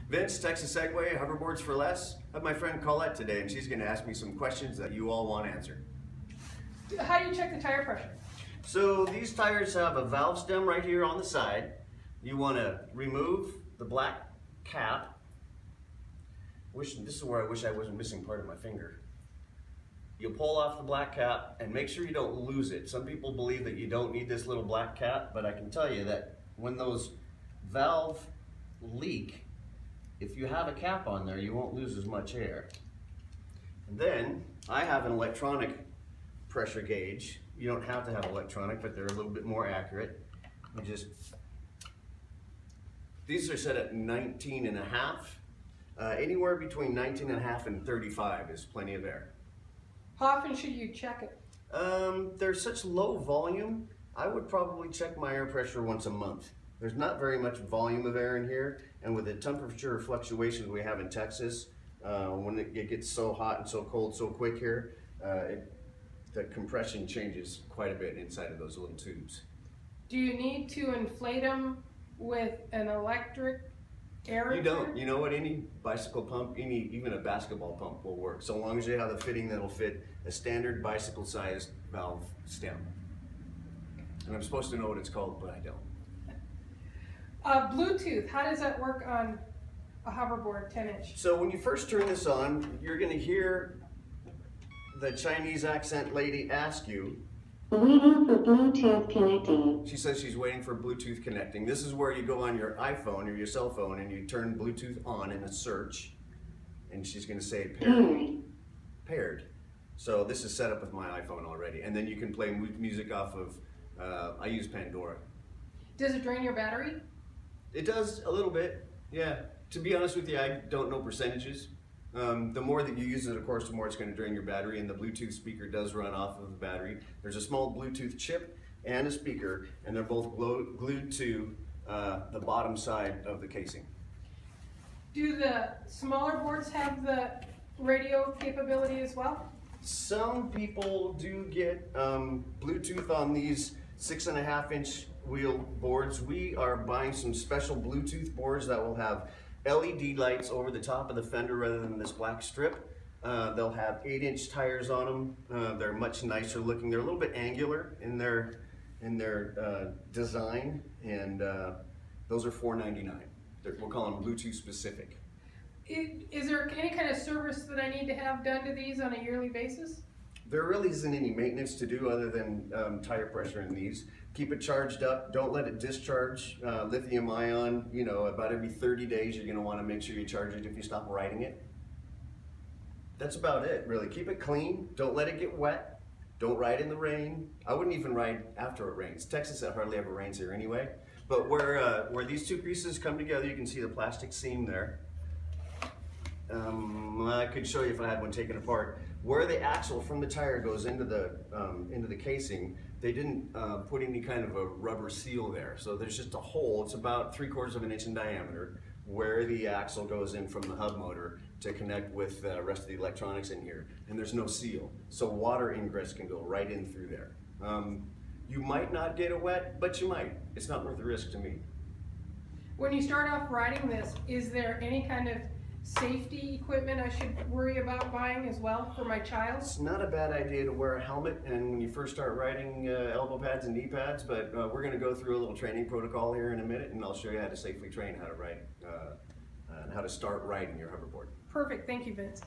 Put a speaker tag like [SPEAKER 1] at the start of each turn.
[SPEAKER 1] Vince, Texas Segway, Hoverboards for Less. I have my friend Colette today, and she's going to ask me some questions that you all want answered.
[SPEAKER 2] How do you check the tire pressure?
[SPEAKER 1] So these tires have a valve stem right here on the side. You want to remove the black cap. This is where I wish I wasn't missing part of my finger. You'll pull off the black cap and make sure you don't lose it. Some people believe that you don't need this little black cap, but I can tell you that when those valves leak, if you have a cap on there, you won't lose as much air. And then I have an electronic pressure gauge. You don't have to have electronic, but they're a little bit more accurate. These are set at 19 and a half. Anywhere between 19 and a half and 35 is plenty of air.
[SPEAKER 2] How often should you check it?
[SPEAKER 1] They're such low volume, I would probably check my air pressure once a month. There's not very much volume of air in here, and with the temperature fluctuations we have in Texas, when it gets so hot and so cold so quick here, the compression changes quite a bit inside of those little tubes.
[SPEAKER 2] Do you need to inflate them with an electric air?
[SPEAKER 1] You don't. You know what? Any bicycle pump, even a basketball pump will work, so long as you have the fitting that'll fit a standard bicycle-sized valve stem. And I'm supposed to know what it's called, but I don't.
[SPEAKER 2] Bluetooth, how does that work on a hoverboard 10-inch?
[SPEAKER 1] So when you first turn this on, you're going to hear the Chinese accent lady ask you,
[SPEAKER 3] waiting for Bluetooth connecting.
[SPEAKER 1] She says she's waiting for Bluetooth connecting. This is where you go on your iPhone or your cell phone and you turn Bluetooth on in a search, and she's going to say paired. Paired. So this is set up with my iPhone already, and then you can play music off of, I use Pandora.
[SPEAKER 2] Does it drain your battery?
[SPEAKER 1] It does a little bit, yeah. To be honest with you, I don't know percentages. The more that you use it, of course, the more it's going to drain your battery, and the Bluetooth speaker does run off of the battery. There's a small Bluetooth chip and a speaker, and they're both glued to the bottom side of the casing.
[SPEAKER 2] Do the smaller boards have the radio capability as well?
[SPEAKER 1] Some people do get Bluetooth on these 6.5-inch wheel boards. We are buying some special Bluetooth boards that will have LED lights over the top of the fender rather than this black strip. They'll have 8-inch tires on them. They're much nicer looking. They're a little bit angular in their design, and those are $4.99. We'll call them Bluetooth specific.
[SPEAKER 2] Is there any kind of service that I need to have done to these on a yearly basis?
[SPEAKER 1] There really isn't any maintenance to do other than tire pressure in these. Keep it charged up. Don't let it discharge. Lithium ion, about every 30 days you're going to want to make sure you charge it if you stop riding it. That's about it, really. Keep it clean. Don't let it get wet. Don't ride in the rain. I wouldn't even ride after it rains. Texas, it hardly ever rains here anyway. But where these two pieces come together, you can see the plastic seam there. I could show you if I had one taken apart. Where the axle from the tire goes into the casing, they didn't put any kind of a rubber seal there. So there's just a hole. It's about 3/4 of an inch in diameter where the axle goes in from the hub motor to connect with the rest of the electronics in here. And there's no seal. So water ingress can go right in through there. You might not get it wet, but you might. It's not worth the risk to me.
[SPEAKER 2] When you start off riding this, is there any kind of safety equipment I should worry about buying as well for my child?
[SPEAKER 1] It's not a bad idea to wear a helmet, and when you first start riding, elbow pads and knee pads, but we're going to go through a little training protocol here in a minute, and I'll show you how to safely train how to ride and how to start riding your hoverboard.
[SPEAKER 2] Perfect, thank you, Vince.